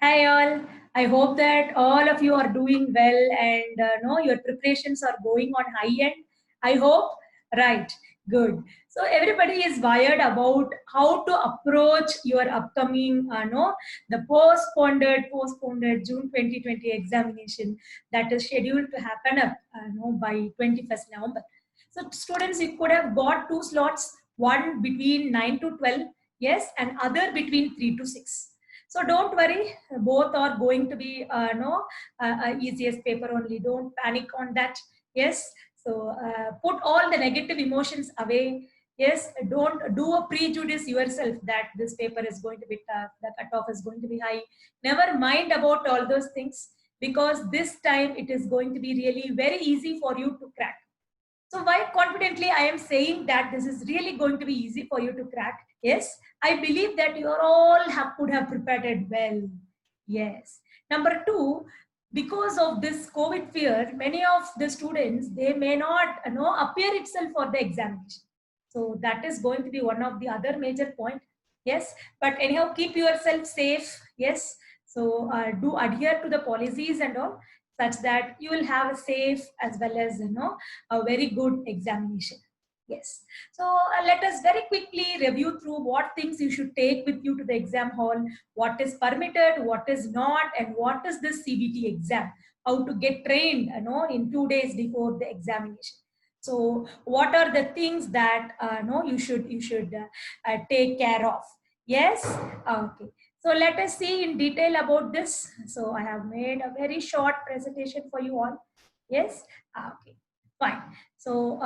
Hi all. I hope that all of you are doing well and know your preparations are going on high end. I hope. Right. Good. So everybody is wired about how to approach your upcoming no the postponed June 2020 examination that is scheduled to happen no by 21st November. So students, you could have got two slots, one between 9 to 12, yes, and other between 3 to 6. So don't worry, both are going to be no easiest paper only. Don't panic on that. Yes. So put all the negative emotions away. Yes. Don't do a prejudice yourself that this paper is going to be tough, the cutoff is going to be high. Never mind about all those things because this time it is going to be really very easy for you to crack. So why confidently I am saying that this is really going to be easy for you to crack? Yes, I believe that you are all could have prepared it well. Yes. Number two, because of this COVID fear, many of the students, they may not appear itself for the examination. So that is going to be one of the other major point. Yes, but anyhow, keep yourself safe. Yes. So do adhere to the policies and all such that you will have a safe as well as a very good examination. Yes. So let us very quickly review through what things you should take with you to the exam hall, what is permitted, what is not, and what is this CBT exam, how to get trained, in 2 days before the examination. So what are the things that no you should take care of? Yes. Okay. So let us see in detail about this. So I have made a very short presentation for you all. Yes. Okay. Fine. So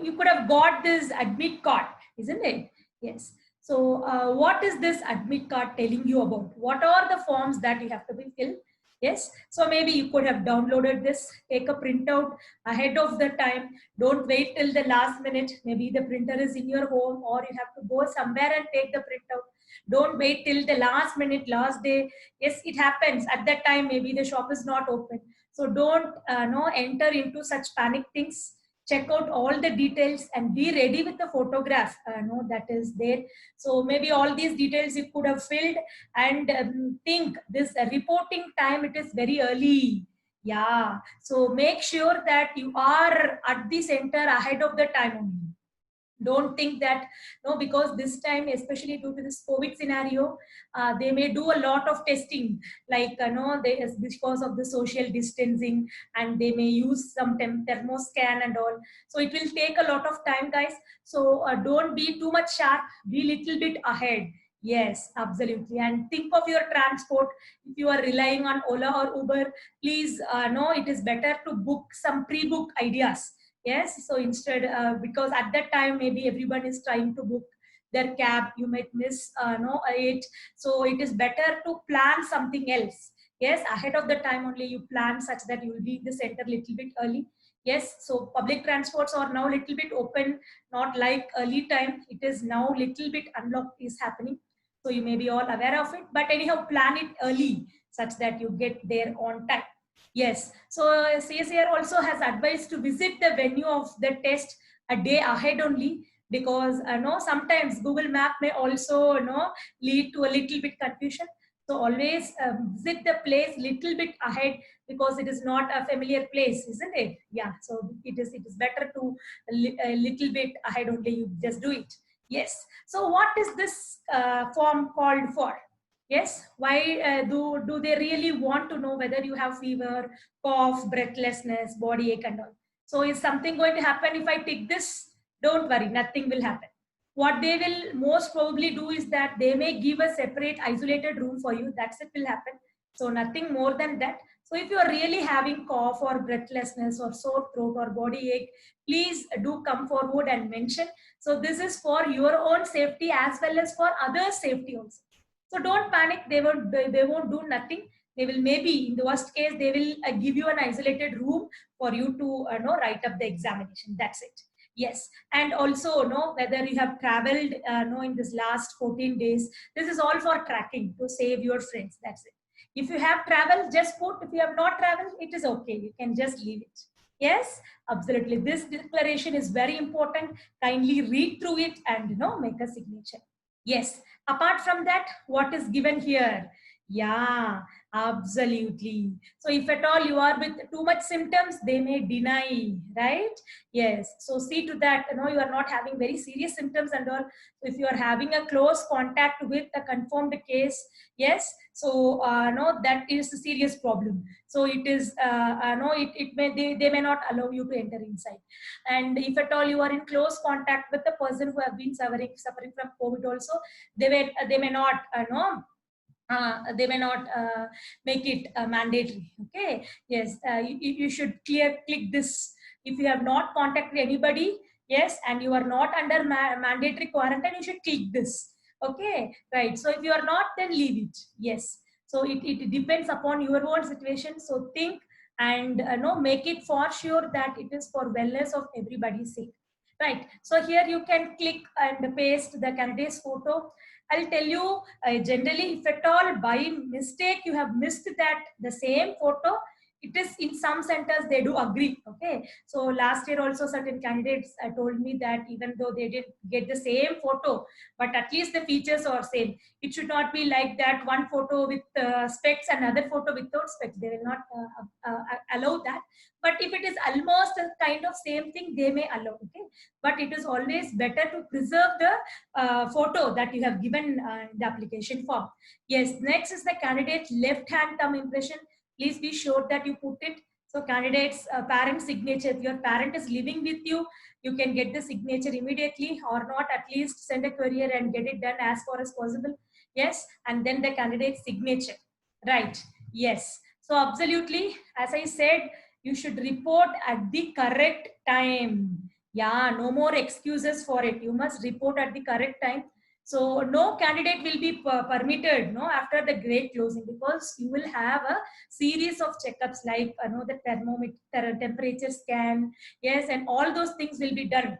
you could have got this admit card, isn't it? Yes. So what is this admit card telling you about? What are the forms that you have to be filled? Yes. So maybe you could have downloaded this, take a printout ahead of the time. Don't wait till the last minute. Maybe the printer is in your home or you have to go somewhere and take the printout. Don't wait till the last minute, last day. Yes, it happens at that time. Maybe the shop is not open. So don't no enter into such panic things. Check out all the details and be ready with the photograph no that is there. So maybe all these details you could have filled and think this reporting time, it is very early. Yeah, so make sure that you are at the center ahead of the time only. Don't think that no, because this time, especially due to this COVID scenario, they may do a lot of testing, like no they because of the social distancing, and they may use some thermoscan and all. So it will take a lot of time, guys. So don't be too much sharp, be little bit ahead. Yes, absolutely. And think of your transport. If you are relying on Ola or Uber, please no, it is better to book some pre-book ideas. Yes, so instead, because at that time maybe everyone is trying to book their cab, you might miss no it. So it is better to plan something else. Yes, ahead of the time only you plan such that you will be in the center little bit early. Yes, so public transports are now little bit open, not like early time. It is now little bit unlocked is happening. So you may be all aware of it, but anyhow, plan it early such that you get there on time. Yes. So CSIR also has advised to visit the venue of the test a day ahead only, because no sometimes Google Map may also lead to a little bit confusion. So always visit the place little bit ahead, because it is not a familiar place, isn't it? Yeah. So it is better to a little bit ahead only. You just do it. Yes. So what is this form called for? Yes, why do they really want to know whether you have fever, cough, breathlessness, body ache and all? So is something going to happen if I take this? Don't worry, nothing will happen. What they will most probably do is that they may give a separate isolated room for you. That's it will happen. So nothing more than that. So if you are really having cough or breathlessness or sore throat or body ache, please do come forward and mention. So this is for your own safety as well as for others' safety also. So don't panic. They won't do nothing. They will, maybe in the worst case, they will give you an isolated room for you to write up the examination. That's it. Yes, and also know whether you have traveled in this last 14 days. This is all for tracking to save your friends. That's it. If you have traveled, just put. If you have not traveled, it is okay. You can just leave it. Yes, absolutely. This declaration is very important. Kindly read through it and make a signature. Yes. Apart from that, what is given here? Yeah, absolutely. So if at all you are with too much symptoms, they may deny, right? Yes. So see to that, you are not having very serious symptoms and all. So if you are having a close contact with a confirmed case, yes. So no, that is a serious problem. So it is no, it may they may not allow you to enter inside. And if at all you are in close contact with the person who have been suffering from COVID also, they may not they may not make it mandatory. Okay, yes, you should click this. If you have not contacted anybody, yes, and you are not under mandatory quarantine, you should click this. Okay, right. So if you are not, then leave it. Yes. So it depends upon your own situation. So think and no, make it for sure that it is for wellness of everybody's sake. Right. So here you can click and paste the candidate's photo. I'll tell you, generally, if at all by mistake you have missed that the same photo, it is in some centers they do agree. Okay, so last year also certain candidates told me that even though they didn't get the same photo, but at least the features are same. It should not be like that one photo with specs and another photo without specs. They will not allow that. But if it is almost a kind of same thing, they may allow. Okay, but it is always better to preserve the photo that you have given in the application form. Yes, next is the candidate left hand thumb impression. Please be sure that you put it. So candidate's parent signature, if your parent is living with you, you can get the signature immediately, or not, at least send a courier and get it done as far as possible. Yes, and then the candidate's signature. Right, yes. So absolutely, as I said, you should report at the correct time. Yeah, no more excuses for it. You must report at the correct time. So no candidate will be permitted no after the grade closing, because you will have a series of checkups like the thermometer, temperature scan, yes, and all those things will be done,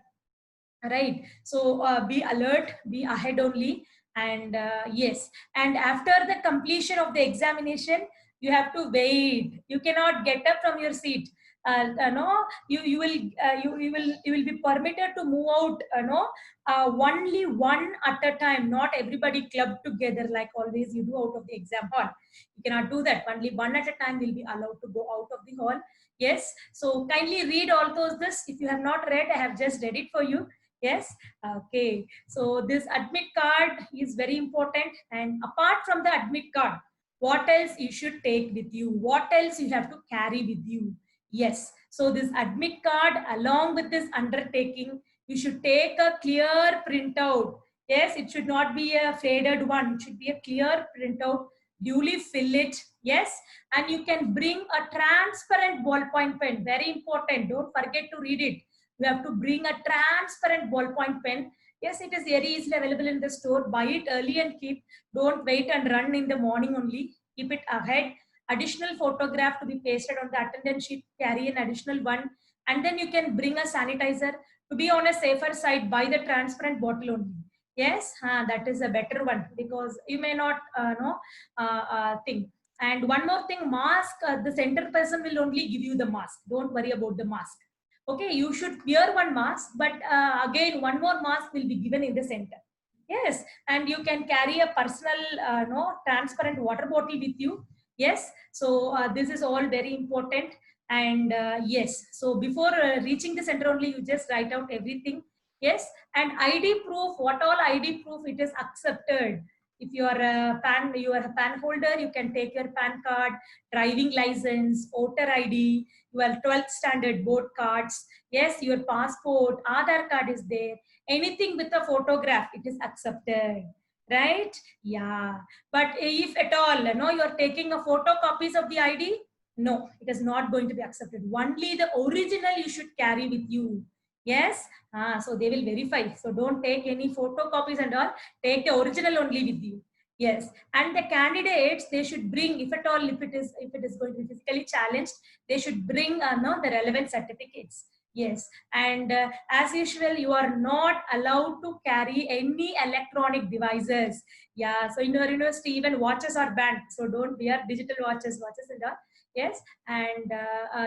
right? So be alert, be ahead only. And yes, and after the completion of the examination, you have to wait. You cannot get up from your seat. No, you will be permitted to move out. No, only one at a time, not everybody clubbed together like always you do out of the exam hall. You cannot do that. Only one at a time will be allowed to go out of the hall. Yes, so kindly read all those this. If you have not read, I have just read it for you. Yes, okay. So this admit card is very important. And apart from the admit card, what else you should take with you? What else you have to carry with you? Yes. So this admit card along with this undertaking, you should take a clear printout. Yes, it should not be a faded one. It should be a clear printout. Duly fill it. Yes. And you can bring a transparent ballpoint pen. Very important. Don't forget to read it. You have to bring a transparent ballpoint pen. Yes, it is very easily available in the store. Buy it early and keep. Don't wait and run in the morning only. Keep it ahead. Additional photograph to be pasted on the attendance sheet. Carry an additional one. And then you can bring a sanitizer. To be on a safer side, buy the transparent bottle only. Yes, that is a better one, because you may not know think. And one more thing, mask. The center person will only give you the mask. Don't worry about the mask. Okay, you should wear one mask, but again one more mask will be given in the center. Yes, and you can carry a personal no transparent water bottle with you. Yes, so this is all very important. And yes, so before reaching the center only, you just write out everything. Yes, and ID proof, what all ID proof it is accepted. If you are a pan holder, you can take your pan card, driving license, voter ID, your 12th standard board cards. Yes, your passport, Aadhaar card is there. Anything with a photograph, it is accepted. Right? Yeah. But if at all, no, you are taking a photocopies of the ID, no, it is not going to be accepted. Only the original you should carry with you. Yes. So they will verify. So don't take any photocopies and all. Take the original only with you. Yes. And the candidates, they should bring, if at all, if it is going to be physically challenged, they should bring no the relevant certificates. Yes, and as usual, you are not allowed to carry any electronic devices. Yeah, so in your university, even watches are banned. So don't wear digital watches and all. Yes, and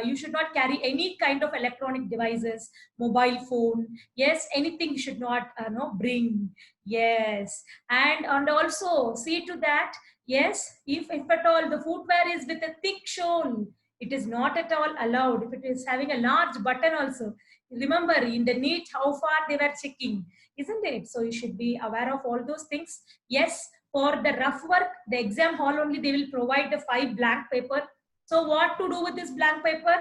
you should not carry any kind of electronic devices, mobile phone. Yes, anything you should not no bring. Yes, and also see to that. Yes, if at all the footwear is with a thick sole, it is not at all allowed. If it is having a large button also, remember in the NEET how far they were checking, isn't it? So you should be aware of all those things. Yes, for the rough work, the exam hall only they will provide the 5 blank paper. So what to do with this blank paper?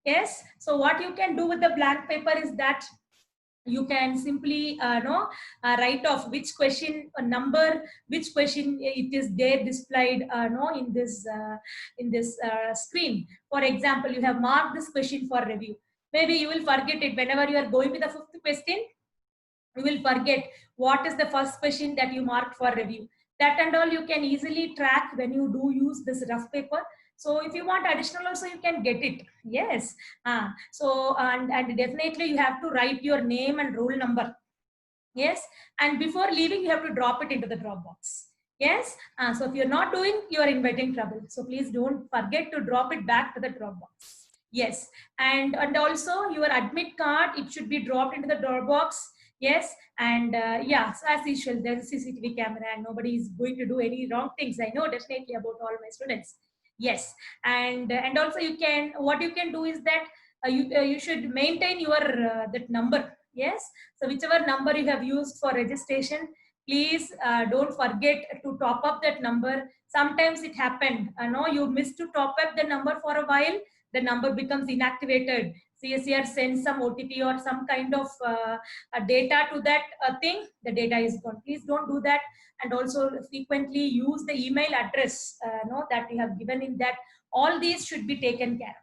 Yes, so what you can do with the blank paper is that you can simply write off which question number, which question it is there displayed no in this screen. For example, you have marked this question for review. Maybe you will forget it whenever you are going to the fifth question. You will forget what is the first question that you marked for review. That and all you can easily track when you do use this rough paper. So if you want additional also, you can get it. Yes. So and definitely you have to write your name and roll number. Yes, and before leaving you have to drop it into the drop box. Yes, so if you're not doing, you are inviting trouble. So please don't forget to drop it back to the drop box. Yes, and also your admit card, it should be dropped into the door box. Yes, and yeah, so as usual, there's a CCTV camera and nobody is going to do any wrong things. I know definitely about all my students. Yes, and also you can, what you can do is that you should maintain your that number. Yes, so whichever number you have used for registration, please don't forget to top up that number. Sometimes it happened, no, you missed to top up the number for a while, the number becomes inactivated. CSER sends some OTP or some kind of data to that thing, the data is gone. Please don't do that. And also frequently use the email address no, that you have given in that. All these should be taken care of.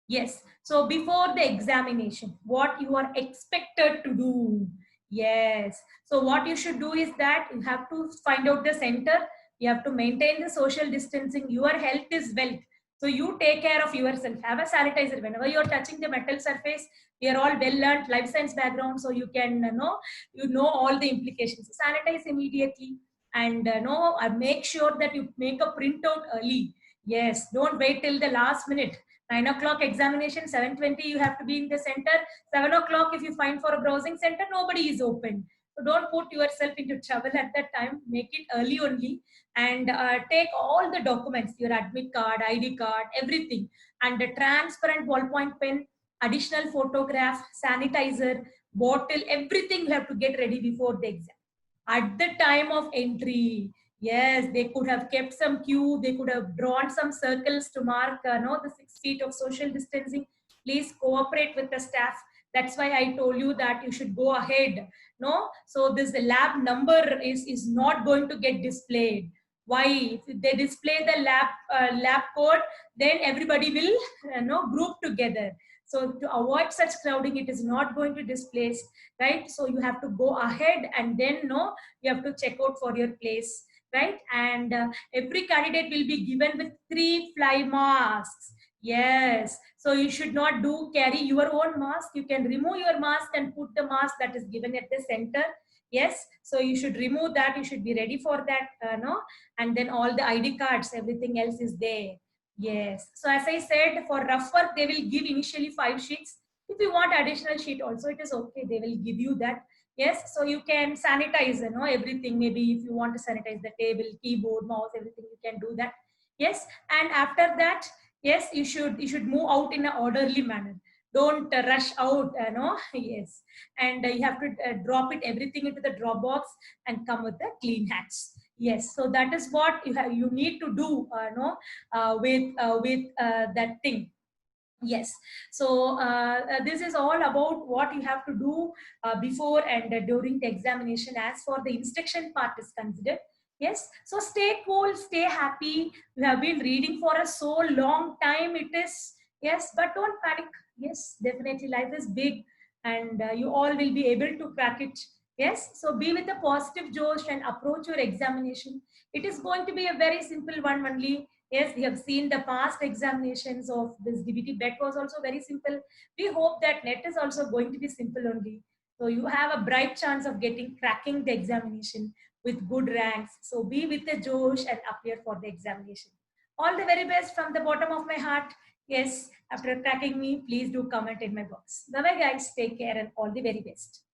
Yes. So before the examination, what you are expected to do? Yes. So what you should do is that you have to find out the center. You have to maintain the social distancing. Your health is wealth. So you take care of yourself. Have a sanitizer whenever you're touching the metal surface. We are all well learned life science background, so you can know, you know all the implications. Sanitize immediately and make sure that you make a printout early. Yes, don't wait till the last minute. 9 o'clock examination, 7:20 you have to be in the center. 7 o'clock if you find for a browsing center, nobody is open. So don't put yourself into trouble at that time. Make it early only and take all the documents, your admit card, ID card, everything, and the transparent ballpoint pen, additional photograph, sanitizer, bottle, everything you have to get ready before the exam. At the time of entry, yes, they could have kept some queue, they could have drawn some circles to mark no, the 6 feet of social distancing. Please cooperate with the staff. That's why I told you that you should go ahead. No, so this lab number is not going to get displayed. Why? If they display the lab code, then everybody will group together. So to avoid such crowding, it is not going to displace, right? So you have to go ahead and then you have to check out for your place, right? And every candidate will be given with 3 fly masks. Yes, so you should not do carry your own mask. You can remove your mask and put the mask that is given at the center. Yes, so you should remove that. You should be ready for that, no? And then all the ID cards, everything else is there. Yes, so as I said, for rough work they will give initially 5 sheets. If you want additional sheet also, it is okay, they will give you that. Yes, so you can sanitize everything. Maybe if you want to sanitize the table, keyboard, mouse, everything, you can do that. Yes, and after that, yes, you should move out in an orderly manner. Don't rush out, yes. And you have to drop it everything into the drop box and come with the clean hands. Yes, so that is what you need to do with that thing. Yes, so this is all about what you have to do before and during the examination. As for the instruction part is considered. Yes, so stay cool, stay happy. You have been reading for a so long time, it is. Yes, but don't panic. Yes, definitely life is big and you all will be able to crack it. Yes, so be with a positive Josh and approach your examination. It is going to be a very simple one only. Yes, we have seen the past examinations of this DBT. BET was also very simple. We hope that NET is also going to be simple only. So you have a bright chance of cracking the examination with good ranks. So be with the Josh and appear for the examination. All the very best from the bottom of my heart. Yes, after cracking me, please do comment in my box. Bye bye, guys. Take care and all the very best.